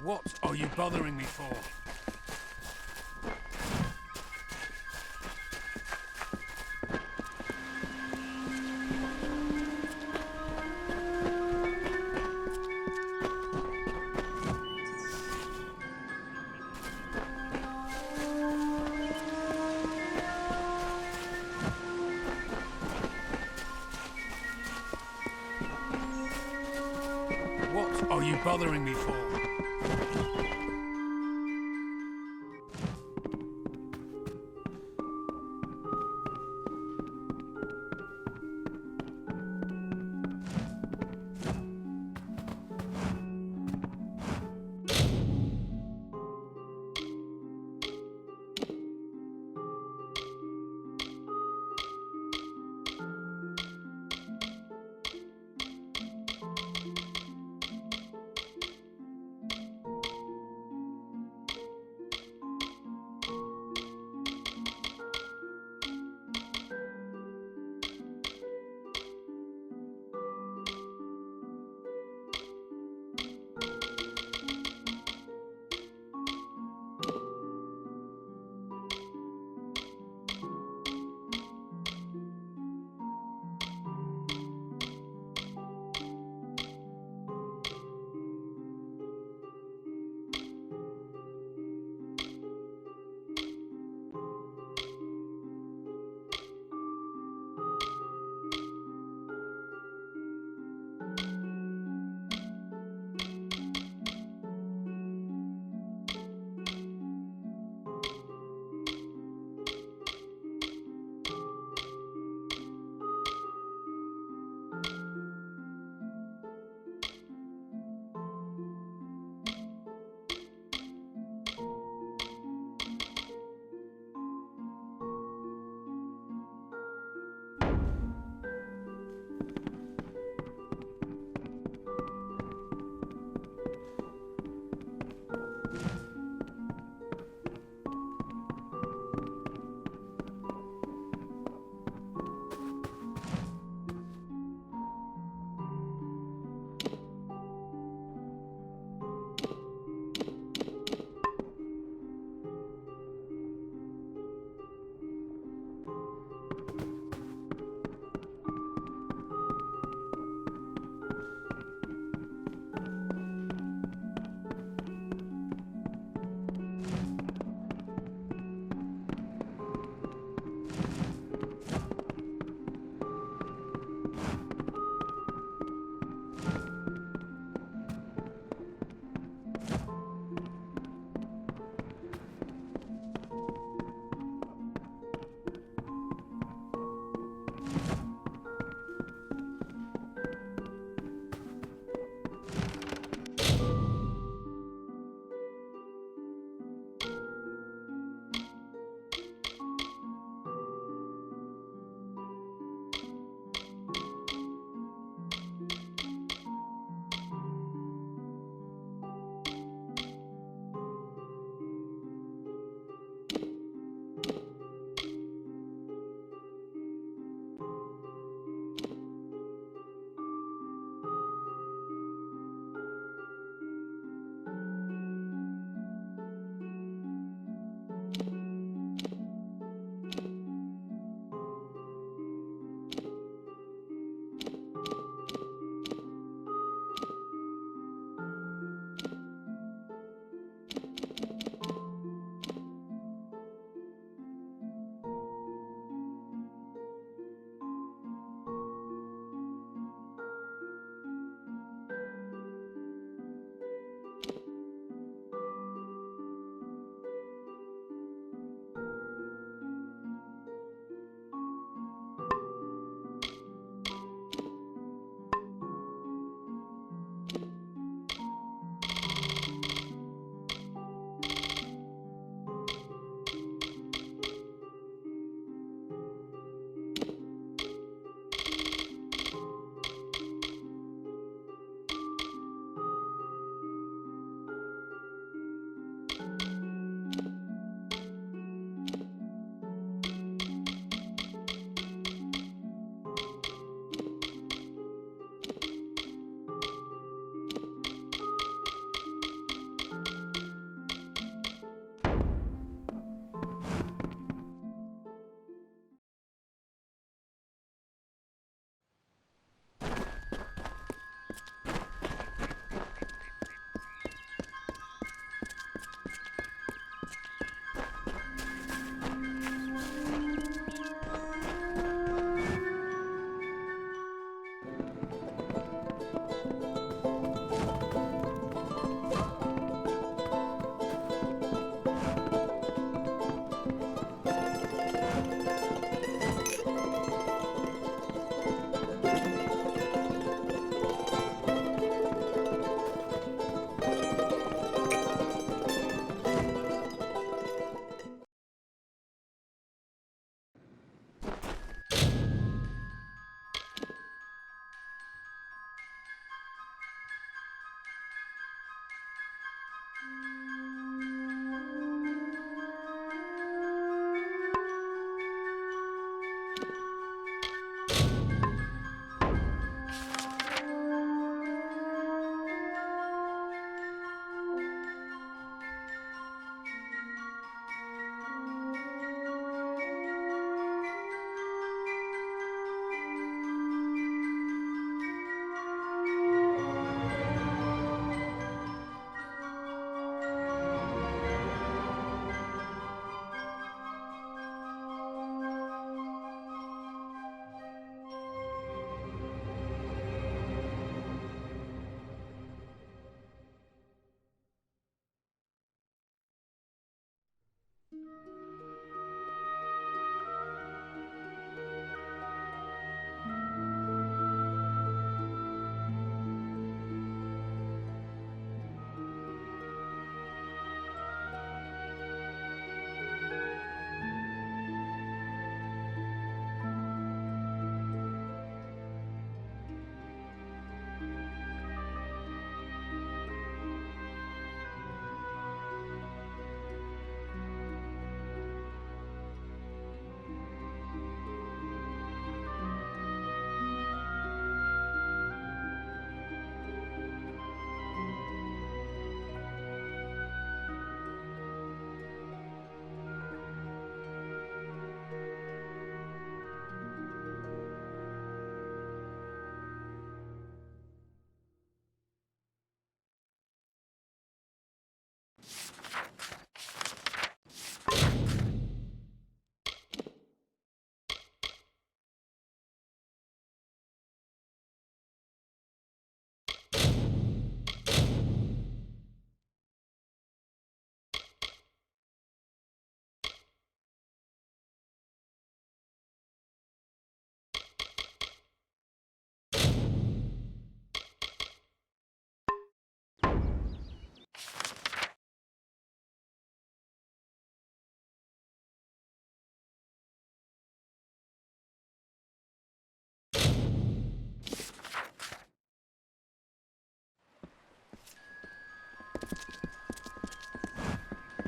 What are you bothering me for? What are you bothering me for?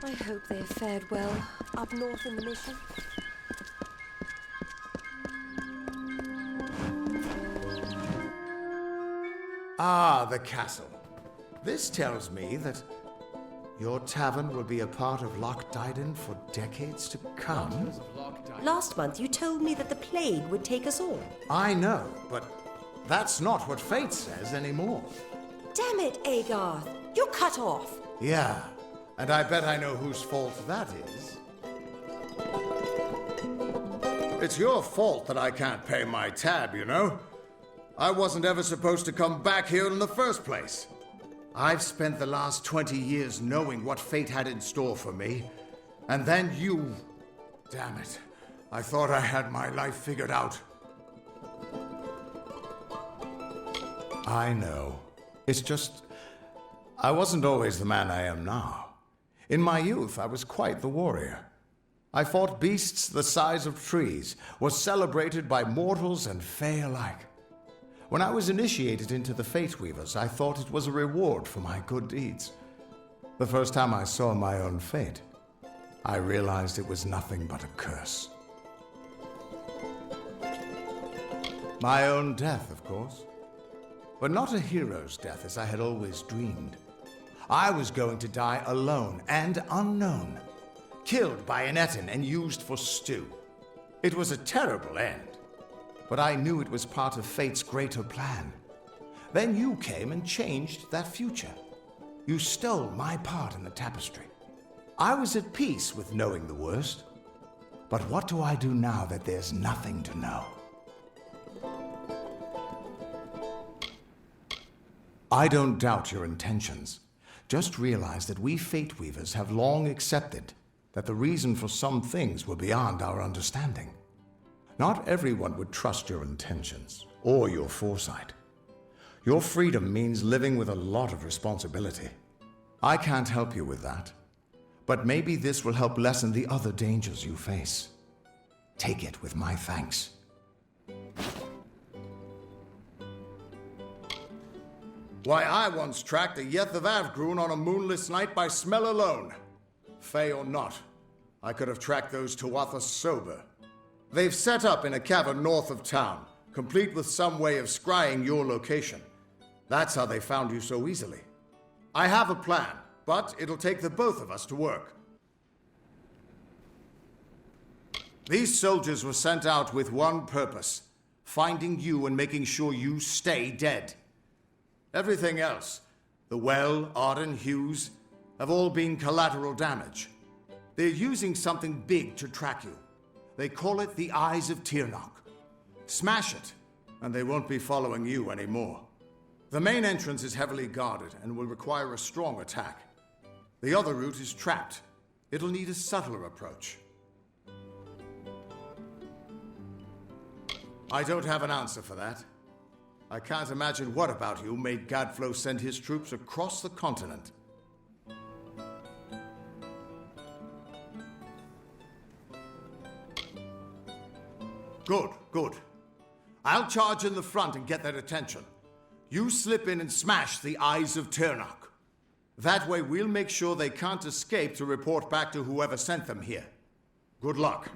I hope they have fared well up north in the mission. Ah, the castle. This tells me that your tavern will be a part of Loch Dyden for decades to come. Last month you told me that the plague would take us all. I know, but that's not what fate says anymore. Damn it, Agarth! You're cut off! Yeah, and I bet I know whose fault that is. It's your fault that I can't pay my tab, you know? I wasn't ever supposed to come back here in the first place. I've spent the last 20 years knowing what fate had in store for me. And then you... Damn it. I thought I had my life figured out. I know. It's just... I wasn't always the man I am now. In my youth, I was quite the warrior. I fought beasts the size of trees, was celebrated by mortals and fae alike. When I was initiated into the Fate Weavers, I thought it was a reward for my good deeds. The first time I saw my own fate, I realized it was nothing but a curse. My own death, of course. But not a hero's death as I had always dreamed. I was going to die alone and unknown, killed by an Etin and used for stew. It was a terrible end. But I knew it was part of fate's greater plan. Then you came and changed that future. You stole my part in the tapestry. I was at peace with knowing the worst. But what do I do now that there's nothing to know? I don't doubt your intentions. Just realize that we Fate Weavers have long accepted that the reason for some things were beyond our understanding. Not everyone would trust your intentions or your foresight. Your freedom means living with a lot of responsibility. I can't help you with that, but maybe this will help lessen the other dangers you face. Take it with my thanks. Why, I once tracked a Yeth of Avgrun on a moonless night by smell alone. Fey or not, I could have tracked those Tuatha sober. They've set up in a cavern north of town, complete with some way of scrying your location. That's how they found you so easily. I have a plan, but it'll take the both of us to work. These soldiers were sent out with one purpose: finding you and making sure you stay dead. Everything else, the Well, Arden, Hughes, have all been collateral damage. They're using something big to track you. They call it the Eyes of Tirnoch. Smash it, and they won't be following you anymore. The main entrance is heavily guarded and will require a strong attack. The other route is trapped. It'll need a subtler approach. I don't have an answer for that. I can't imagine what about you made Gadflow send his troops across the continent. Good, good. I'll charge in the front and get their attention. You slip in and smash the Eyes of Tirnoch. That way we'll make sure they can't escape to report back to whoever sent them here. Good luck.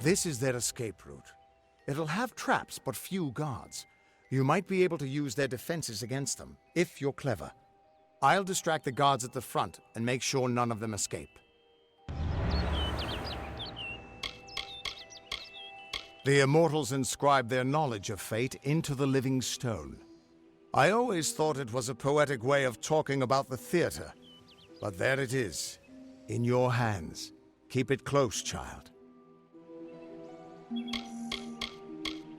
This is their escape route. It'll have traps, but few guards. You might be able to use their defenses against them, if you're clever. I'll distract the guards at the front and make sure none of them escape. The immortals inscribe their knowledge of fate into the living stone. I always thought it was a poetic way of talking about the theater. But there it is, in your hands. Keep it close, child.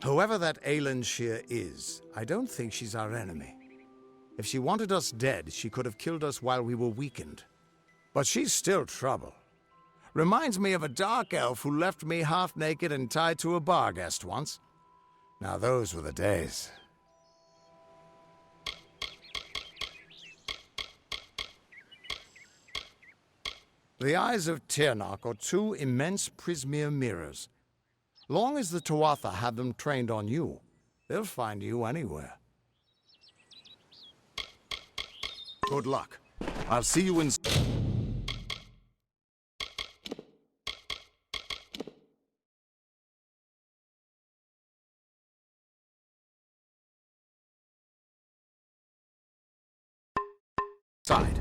Whoever that Aelin Shear is, I don't think she's our enemy. If she wanted us dead, she could have killed us while we were weakened. But she's still trouble. Reminds me of a dark elf who left me half naked and tied to a bar guest once. Now those were the days. The eyes of Tirnoch are two immense Prismere mirrors. Long as the Tuatha have them trained on you, they'll find you anywhere. Good luck. I'll see you in... side.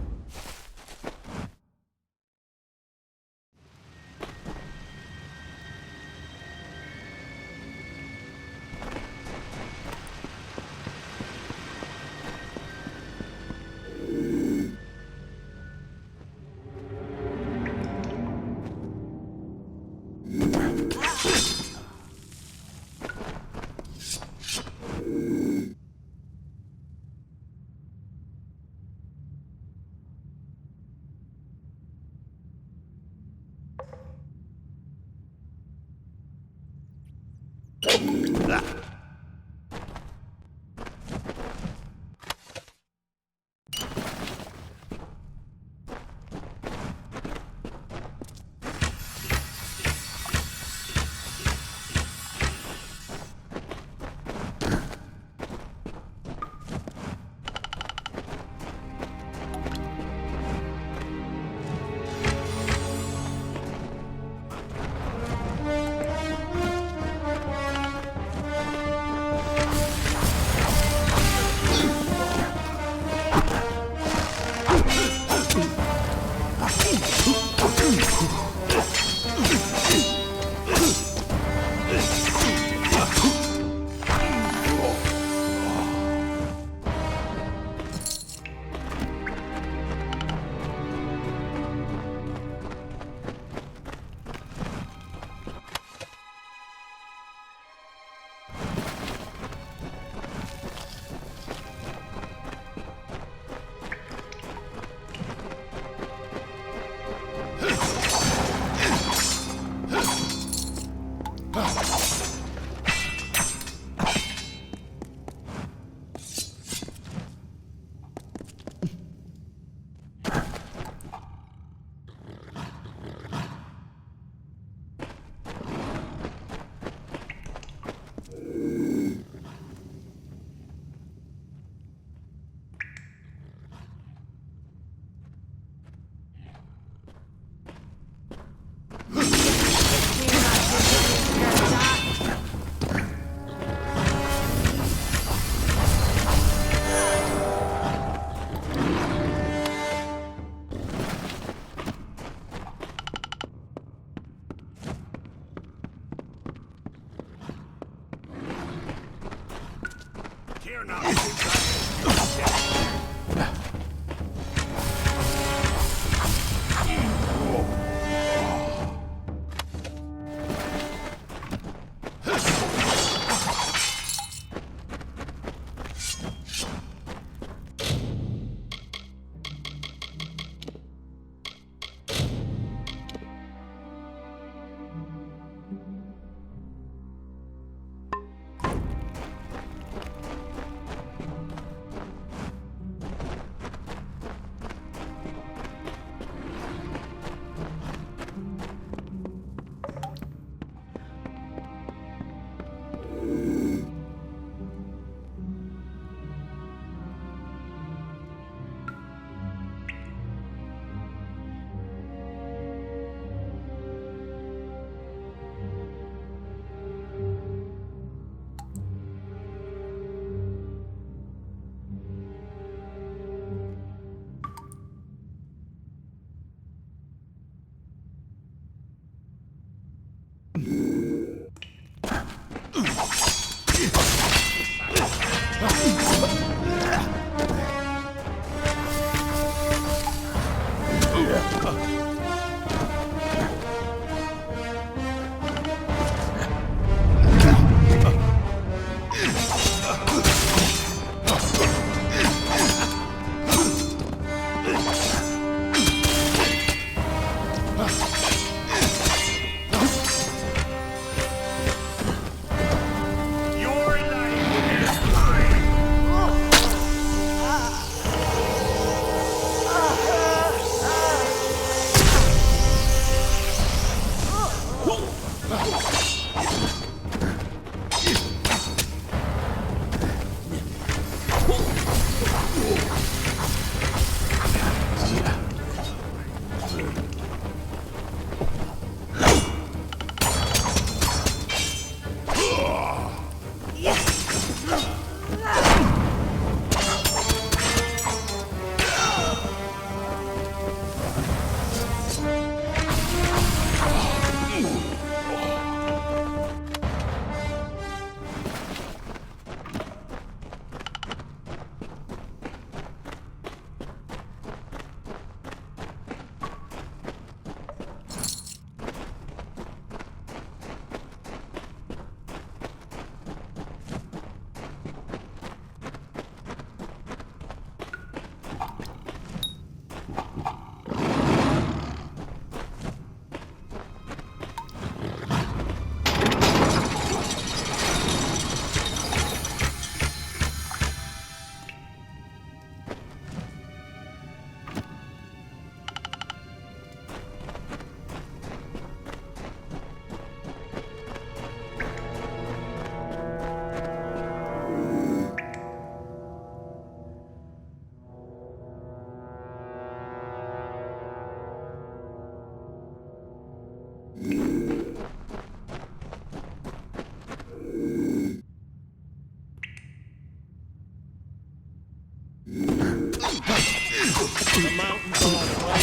The mountains are away.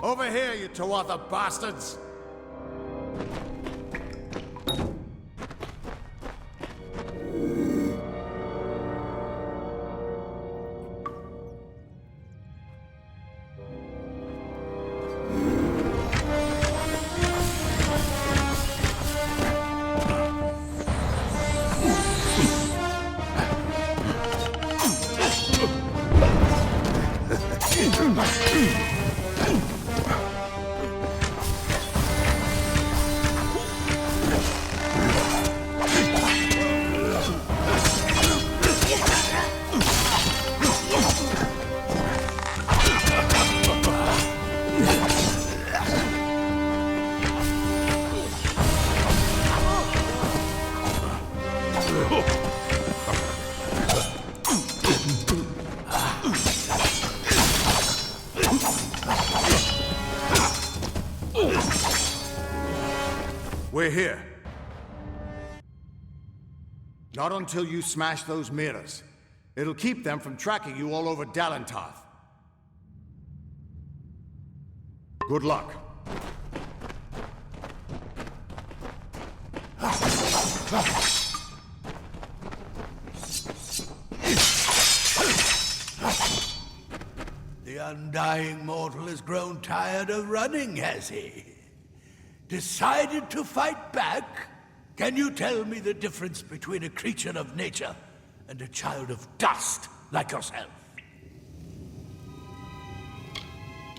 Over here, you Tuatha bastards! We're here. Not until you smash those mirrors. It'll keep them from tracking you all over Dalentarth. Good luck. The undying mortal has grown tired of running, has he? Decided to fight back? Can you tell me the difference between a creature of nature and a child of dust like yourself?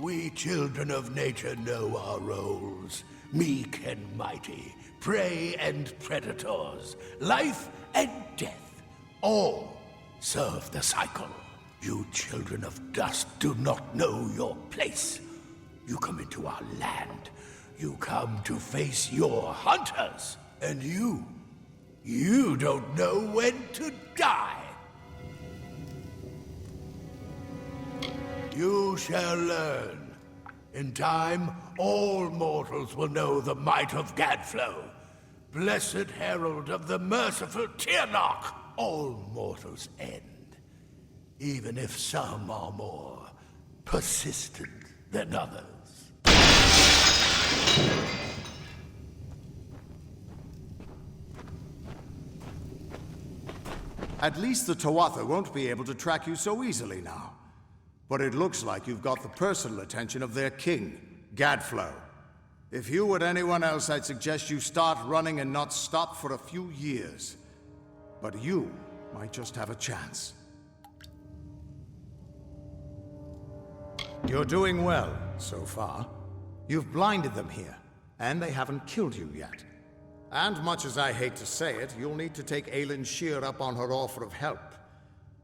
We children of nature know our roles. Meek and mighty, prey and predators, life and death, all serve the cycle. You children of dust do not know your place. You come into our land. You come to face your hunters. And you don't know when to die. You shall learn. In time, all mortals will know the might of Gadflow, blessed herald of the merciful Tyrnarch. All mortals end, even if some are more persistent than others. At least the Tuatha won't be able to track you so easily now. But it looks like you've got the personal attention of their king, Gadflow. If you were anyone else, I'd suggest you start running and not stop for a few years. But you might just have a chance. You're doing well, so far. You've blinded them here, and they haven't killed you yet. And much as I hate to say it, you'll need to take Aelin Shear up on her offer of help.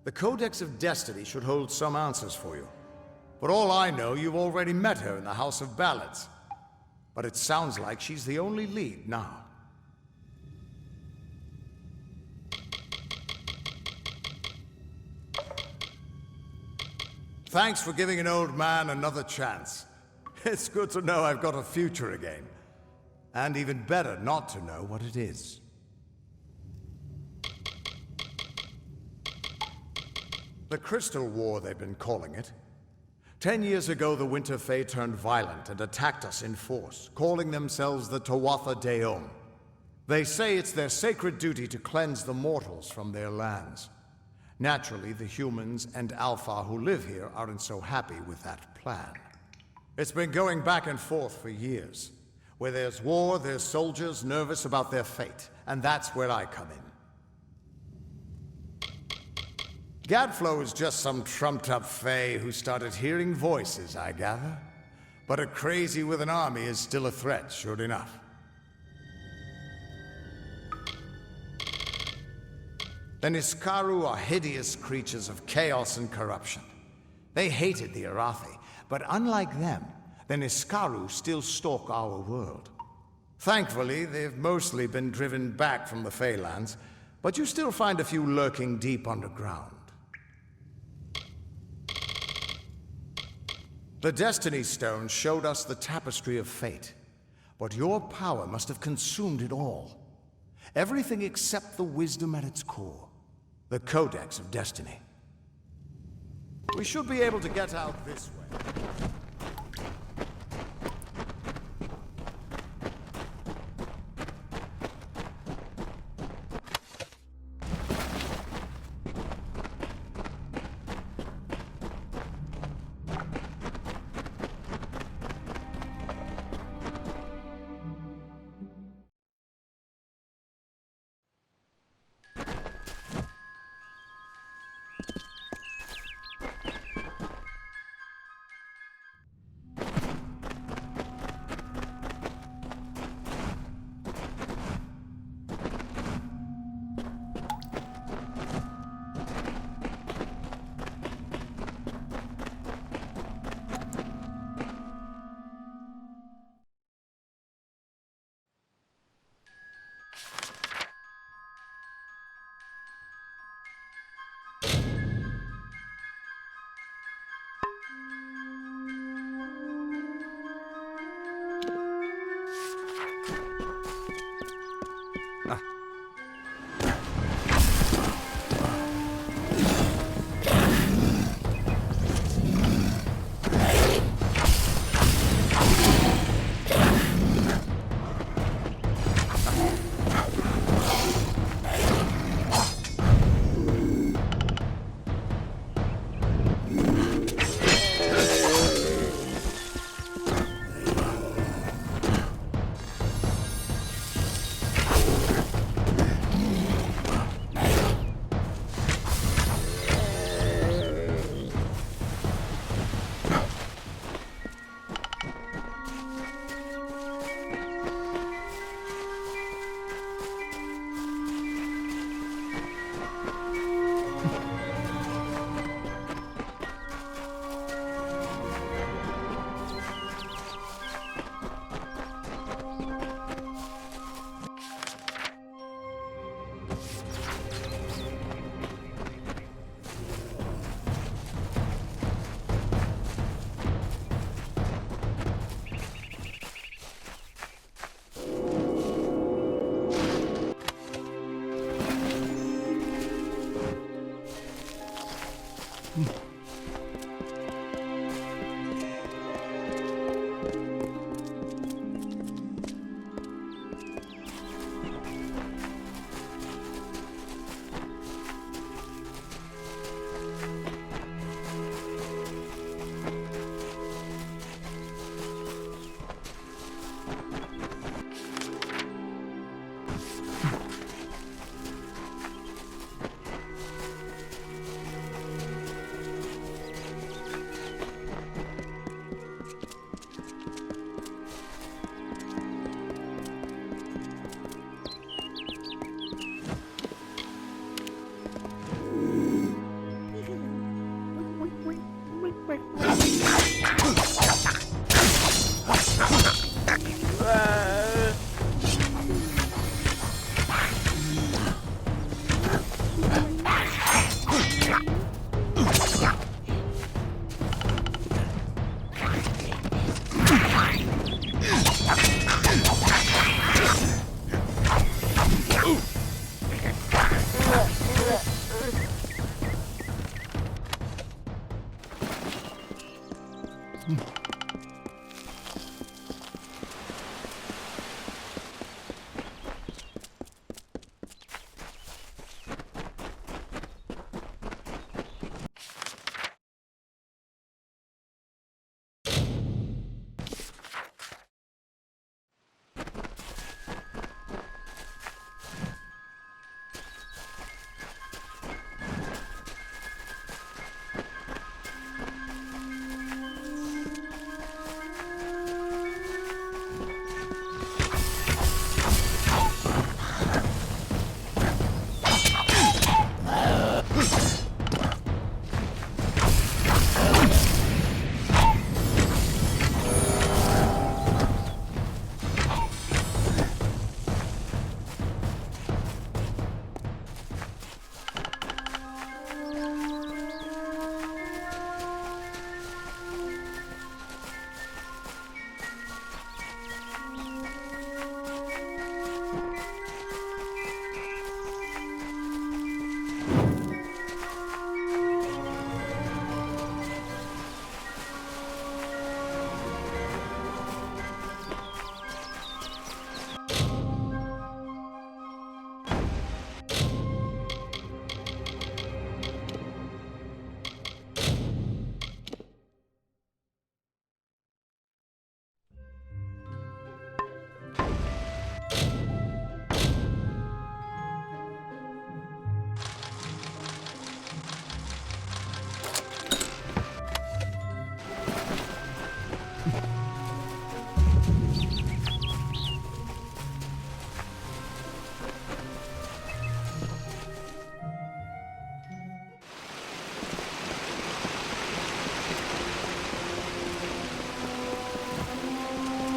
The Codex of Destiny should hold some answers for you. For all I know, you've already met her in the House of Ballads. But it sounds like she's the only lead now. Thanks for giving an old man another chance. It's good to know I've got a future again. And even better not to know what it is. The Crystal War, they've been calling it. 10 years ago, the Winter Fae turned violent and attacked us in force, calling themselves the Tuatha Deum. They say it's their sacred duty to cleanse the mortals from their lands. Naturally, the humans and Alpha who live here aren't so happy with that plan. It's been going back and forth for years. Where there's war, there's soldiers nervous about their fate, and that's where I come in. Gadflow is just some trumped-up Fae who started hearing voices, I gather. But a crazy with an army is still a threat, sure enough. The Niskaru are hideous creatures of chaos and corruption. They hated the Arathi, but unlike them, the Niskaru still stalk our world. Thankfully, they've mostly been driven back from the Feylands, but you still find a few lurking deep underground. The Destiny Stone showed us the tapestry of fate, but your power must have consumed it all. Everything except the wisdom at its core, the Codex of Destiny. We should be able to get out this way.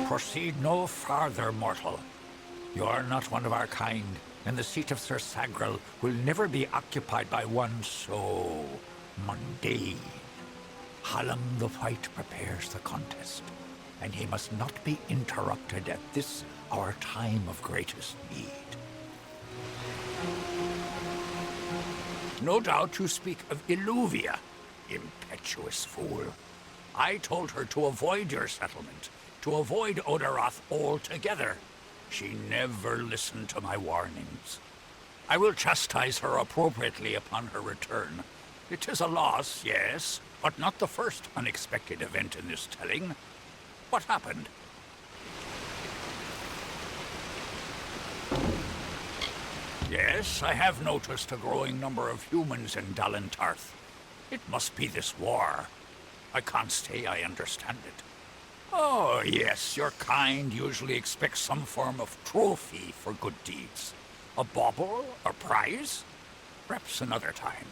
Proceed no farther, mortal. You are not one of our kind, and the seat of Sir Sagrel will never be occupied by one so mundane. Hallam the White prepares the contest, and he must not be interrupted at this, our time of greatest need. No doubt you speak of Illuvia, impetuous fool. I told her to avoid your settlement, to avoid Odaroth altogether. She never listened to my warnings. I will chastise her appropriately upon her return. It is a loss, yes, but not the first unexpected event in this telling. What happened? Yes, I have noticed a growing number of humans in Dalentarth. It must be this war. I can't say I understand it. Oh, yes, your kind usually expects some form of trophy for good deeds. A bauble, a prize? Perhaps another time.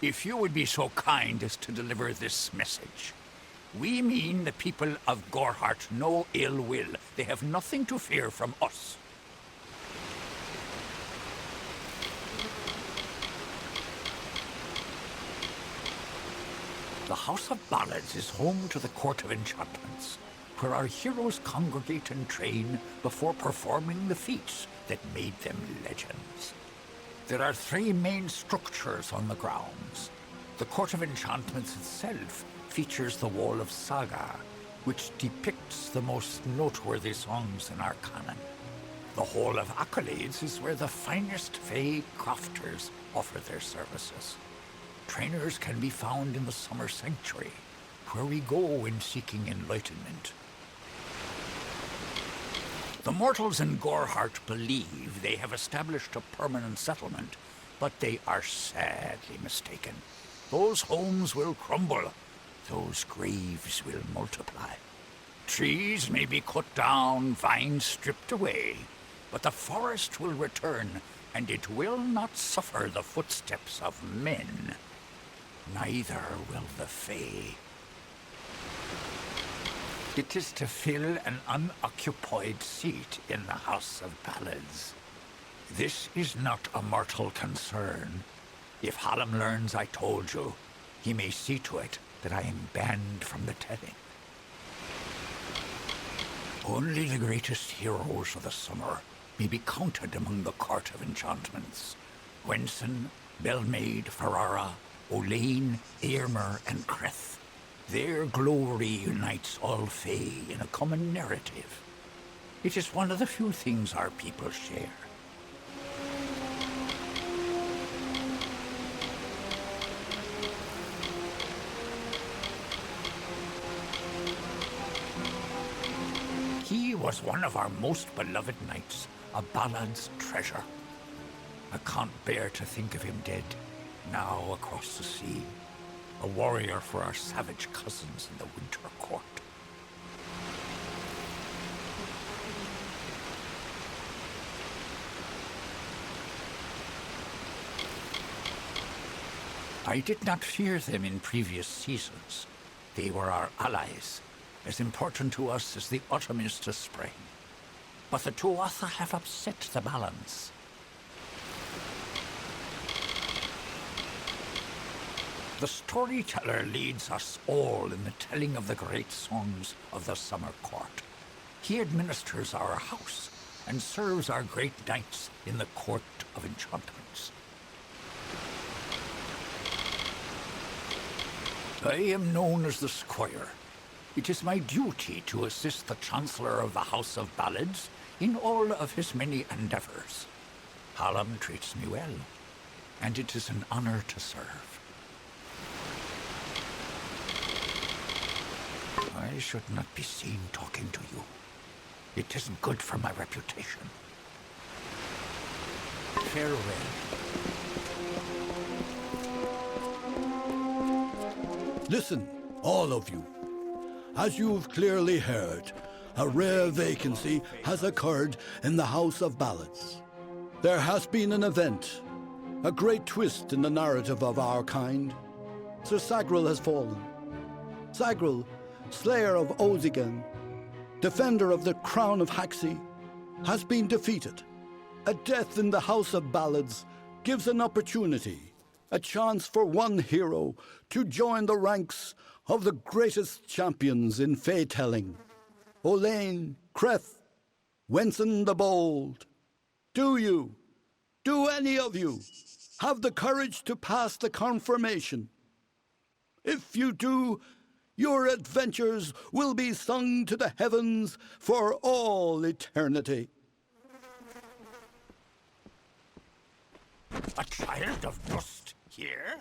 If you would be so kind as to deliver this message. We mean the people of Gorhart no ill will. They have nothing to fear from us. The House of Ballads is home to the Court of Enchantments, where our heroes congregate and train before performing the feats that made them legends. There are 3 main structures on the grounds. The Court of Enchantments itself features the Wall of Saga, which depicts the most noteworthy songs in our canon. The Hall of Accolades is where the finest Fae crafters offer their services. Trainers can be found in the Summer Sanctuary, where we go when seeking enlightenment. The mortals in Goreheart believe they have established a permanent settlement, but they are sadly mistaken. Those homes will crumble. Those graves will multiply. Trees may be cut down, vines stripped away, but the forest will return, and it will not suffer the footsteps of men. Neither will the Fae. It is to fill an unoccupied seat in the House of Ballads. This is not a mortal concern. If Hallam learns I told you, he may see to it that I am banned from the telling. Only the greatest heroes of the summer may be counted among the Court of Enchantments. Wenson, Belmaid, Ferrara, Olain, Eärmer, and Creth. Their glory unites all Fae in a common narrative. It is one of the few things our people share. He was one of our most beloved knights, a ballad's treasure. I can't bear to think of him dead, now across the sea, a warrior for our savage cousins in the Winter Court. I did not fear them in previous seasons. They were our allies, as important to us as the autumn is to spring. But the Tuatha have upset the balance. The storyteller leads us all in the telling of the great songs of the Summer Court. He administers our house and serves our great knights in the Court of Enchantments. I am known as the Squire. It is my duty to assist the Chancellor of the House of Ballads in all of his many endeavors. Hallam treats me well, and it is an honor to serve. I should not be seen talking to you. It isn't good for my reputation. Farewell. Listen, all of you. As you've clearly heard, a rare vacancy has occurred in the House of Ballads. There has been an event, a great twist in the narrative of our kind. Sir Sagril has fallen. Sagril, slayer of Ozigan, defender of the crown of Haxi, has been defeated. A death in the House of Ballads gives an opportunity, a chance for one hero to join the ranks of the greatest champions in Fae-telling. Olain, Creth, Wenson the Bold. Do any of you, have the courage to pass the confirmation? If you do, your adventures will be sung to the heavens for all eternity. A child of dust here?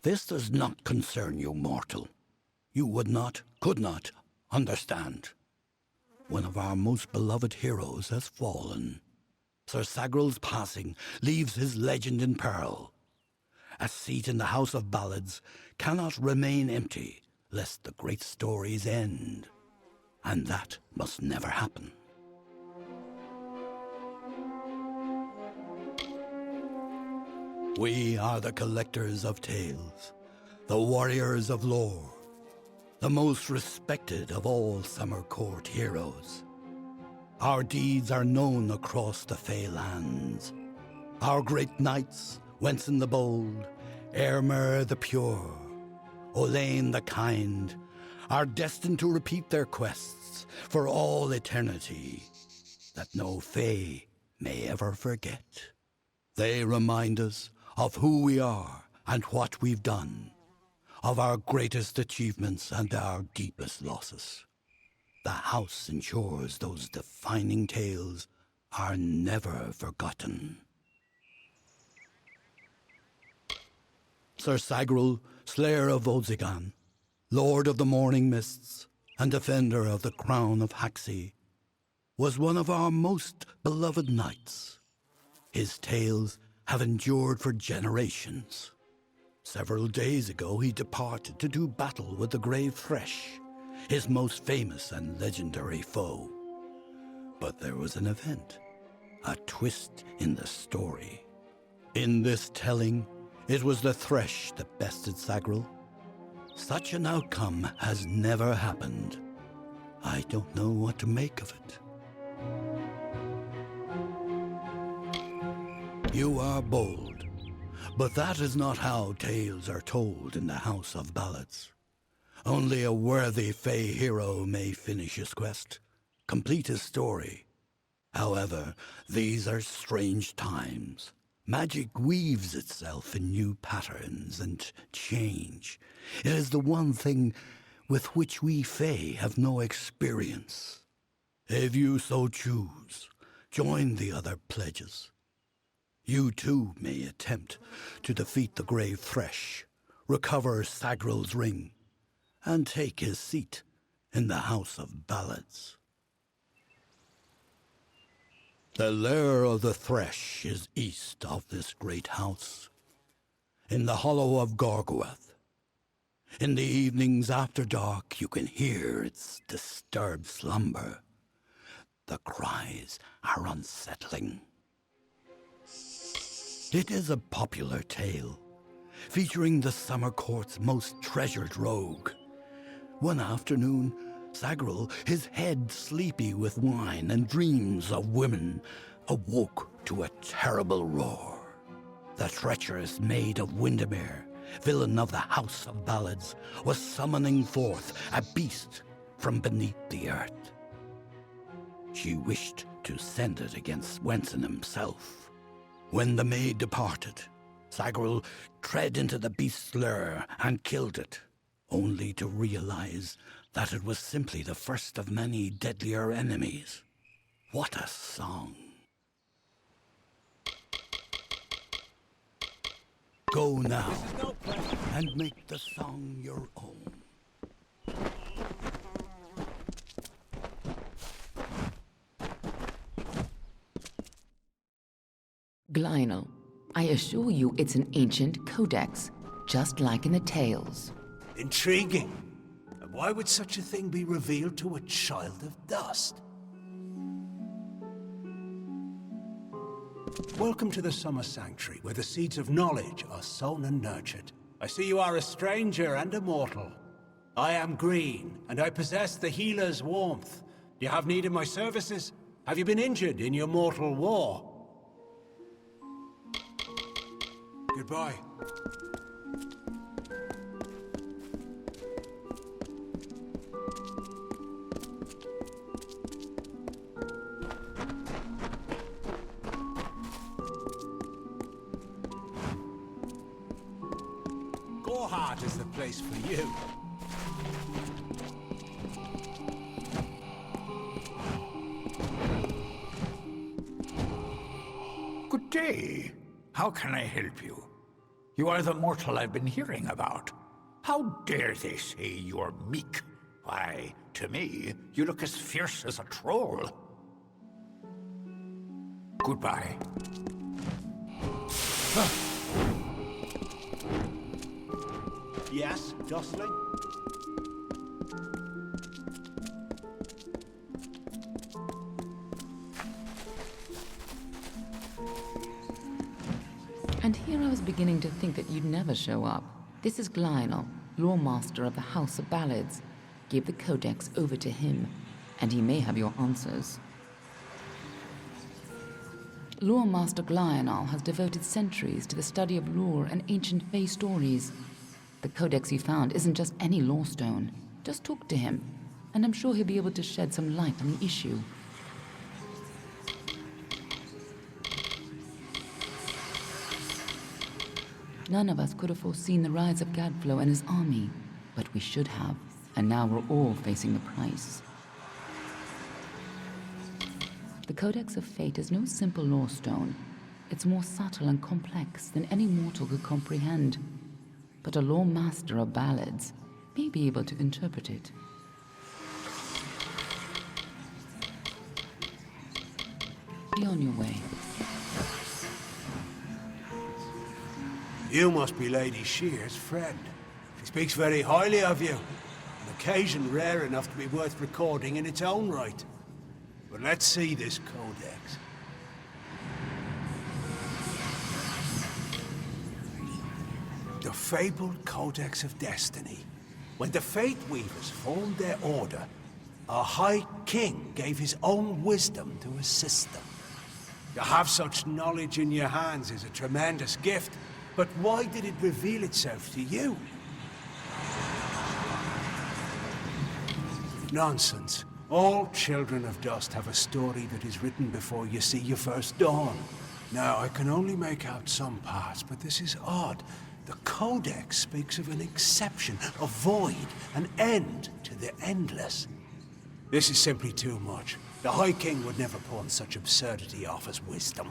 This does not concern you, mortal. You would not, could not, understand. One of our most beloved heroes has fallen. Sir Sagril's passing leaves his legend in peril. A seat in the House of Ballads cannot remain empty, lest the great stories end. And that must never happen. We are the collectors of tales, the warriors of lore, the most respected of all Summer Court heroes. Our deeds are known across the Fae lands. Our great knights, Wenson the Bold, Eärmer the Pure, Olain the Kind, are destined to repeat their quests for all eternity, that no Fae may ever forget. They remind us of who we are and what we've done, of our greatest achievements and our deepest losses. The house ensures those defining tales are never forgotten. Sir Sagrul, Slayer of Volzigan, Lord of the Morning Mists, and defender of the Crown of Haxi, was one of our most beloved knights. His tales have endured for generations. Several days ago he departed to do battle with the Grave Thresh, his most famous and legendary foe. But there was an event, a twist in the story. In this telling, it was the Thresh that bested Sagrul. Such an outcome has never happened. I don't know what to make of it. You are bold, but that is not how tales are told in the House of Ballads. Only a worthy Fey hero may finish his quest, complete his story. However, these are strange times. Magic weaves itself in new patterns and change. It is the one thing with which we Fey have no experience. If you so choose, join the other pledges. You too may attempt to defeat the Grave Thresh, recover Sagrul's ring, and take his seat in the House of Ballads. The lair of the Thresh is east of this great house, in the hollow of Gorgoeth. In the evenings after dark, you can hear its disturbed slumber. The cries are unsettling. It is a popular tale, featuring the Summer Court's most treasured rogue. One afternoon, Sagrul, his head sleepy with wine and dreams of women, awoke to a terrible roar. The treacherous Maid of Windermere, villain of the House of Ballads, was summoning forth a beast from beneath the earth. She wished to send it against Swenson himself. When the maid departed, Sagrul tread into the beast's lair and killed it, only to realize that it was simply the first of many deadlier enemies. What a song! Go now and make the song your own. Glynel, I assure you it's an ancient codex, just like in the tales. Intriguing. And why would such a thing be revealed to a child of dust? Welcome to the Summer Sanctuary, where the seeds of knowledge are sown and nurtured. I see you are a stranger and a mortal. I am Green, and I possess the healer's warmth. Do you have need of my services? Have you been injured in your mortal war? Goodbye. Gorhart is the place for you. Good day. How can I help you? You are the mortal I've been hearing about. How dare they say you're meek? Why, to me, you look as fierce as a troll. Goodbye. Yes, Jostling? And here I was beginning to think that you'd never show up. This is Glynel, Lore Master of the House of Ballads. Give the codex over to him, and he may have your answers. Lore Master Glynel has devoted centuries to the study of lore and ancient Fey stories. The codex you found isn't just any lore stone. Just talk to him, and I'm sure he'll be able to shed some light on the issue. None of us could have foreseen the rise of Gadflow and his army, but we should have, and now we're all facing the price. The Codex of Fate is no simple lore stone. It's more subtle and complex than any mortal could comprehend. But a lore master of ballads may be able to interpret it. Be on your way. You must be Lady Shear's friend. She speaks very highly of you. An occasion rare enough to be worth recording in its own right. But let's see this codex. The fabled Codex of Destiny. When the Fate Weavers formed their order, our High King gave his own wisdom to assist them. To have such knowledge in your hands is a tremendous gift, but why did it reveal itself to you? Nonsense. All children of dust have a story that is written before you see your first dawn. Now, I can only make out some parts, but this is odd. The Codex speaks of an exception, a void, an end to the endless. This is simply too much. The High King would never pawn such absurdity off as wisdom.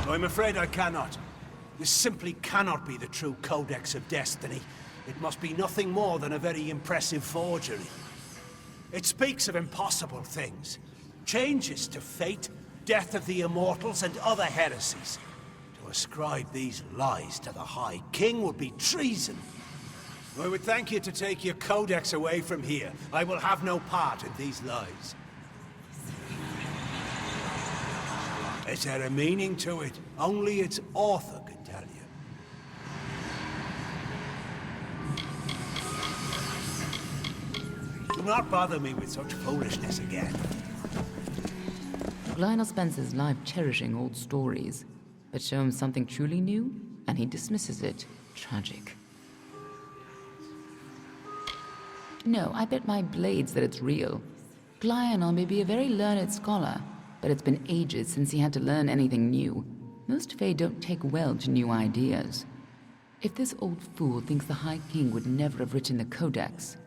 I'm afraid I cannot. This simply cannot be the true Codex of Destiny. It must be nothing more than a very impressive forgery. It speaks of impossible things. Changes to fate, death of the immortals, and other heresies. To ascribe these lies to the High King would be treason. I would thank you to take your codex away from here. I will have no part in these lies. Is there a meaning to it? Only its author can tell you. Do not bother me with such foolishness again. Lionel spends his life cherishing old stories, but show him something truly new, and he dismisses it. Tragic. No, I bet my blades that it's real. Lionel may be a very learned scholar, but it's been ages since he had to learn anything new. Most Fae don't take well to new ideas. If this old fool thinks the High King would never have written the Codex,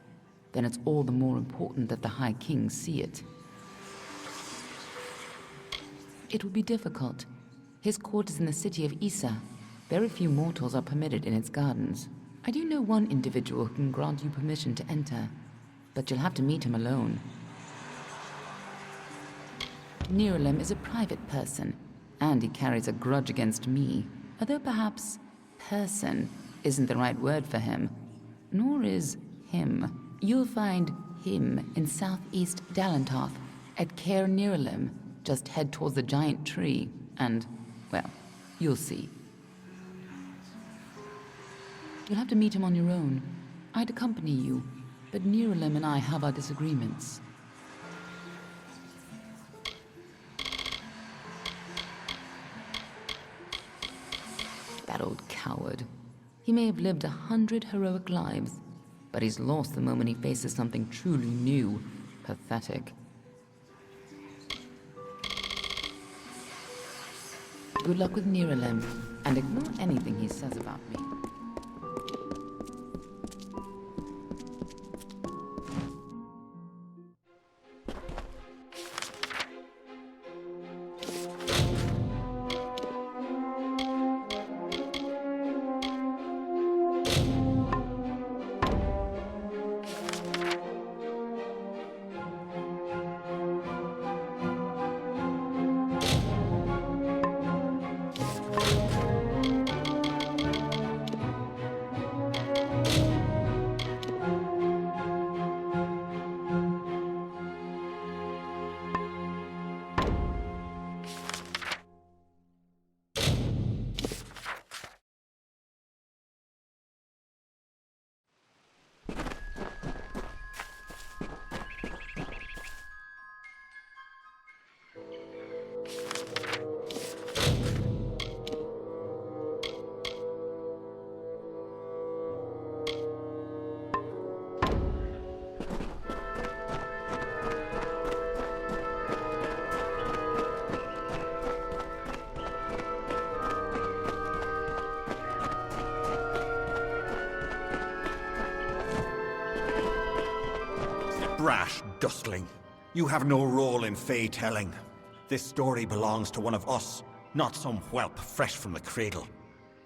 then it's all the more important that the High King see it. It will be difficult. His court is in the city of Issa. Very few mortals are permitted in its gardens. I do know one individual who can grant you permission to enter, but you'll have to meet him alone. Nirelem is a private person, and he carries a grudge against me, although perhaps person isn't the right word for him, nor is him. You'll find him in southeast Dalentarth at Caer Nirelem. Just head towards the giant tree, and, well, you'll see. You'll have to meet him on your own. I'd accompany you, but Nirelem and I have our disagreements. That old coward. He may have lived 100 heroic lives, but he's lost the moment he faces something truly new. Pathetic. Good luck with Nirelem, and ignore anything he says about me. Dustling. You have no role in Fae telling. This story belongs to one of us, not some whelp fresh from the cradle.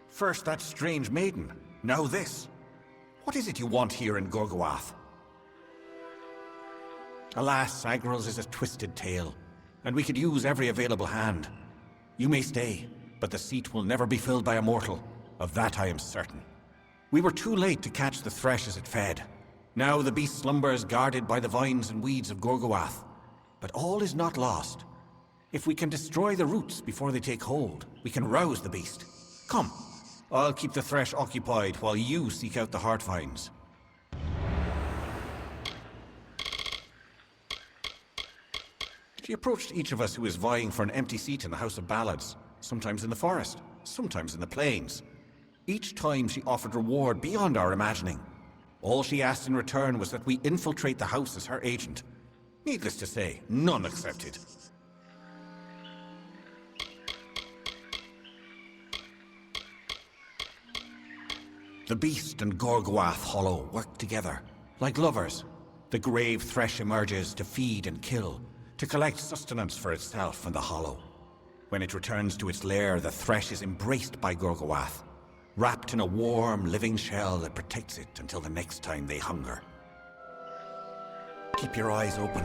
First that strange maiden, now this. What is it you want here in Gorgoath? Alas, Agrel's is a twisted tale, and we could use every available hand. You may stay, but the seat will never be filled by a mortal. Of that I am certain. We were too late to catch the thresh as it fed. Now the beast slumbers guarded by the vines and weeds of Gorgoath. But all is not lost. If we can destroy the roots before they take hold, we can rouse the beast. Come, I'll keep the thresh occupied while you seek out the heart vines. She approached each of us who is vying for an empty seat in the House of Ballads, sometimes in the forest, sometimes in the plains. Each time she offered reward beyond our imagining. All she asked in return was that we infiltrate the house as her agent. Needless to say, none accepted. The beast and Gorgoath Hollow work together, like lovers. The grave thresh emerges to feed and kill, to collect sustenance for itself and the Hollow. When it returns to its lair, the thresh is embraced by Gorgoath, wrapped in a warm, living shell that protects it until the next time they hunger. Keep your eyes open.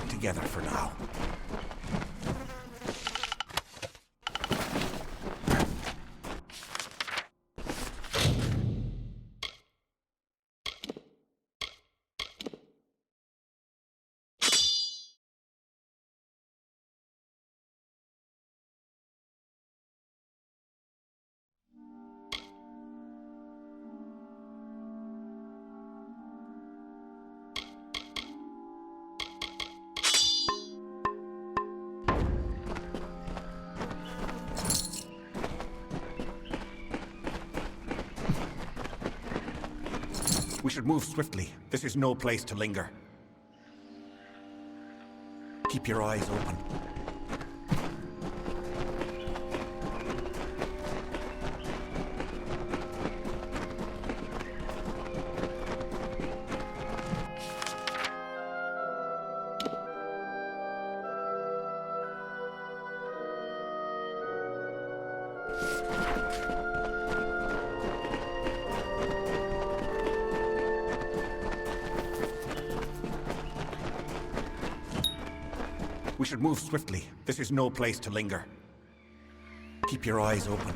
Together for now. We should move swiftly. This is no place to linger. Keep your eyes open. We should move swiftly. This is no place to linger. Keep your eyes open.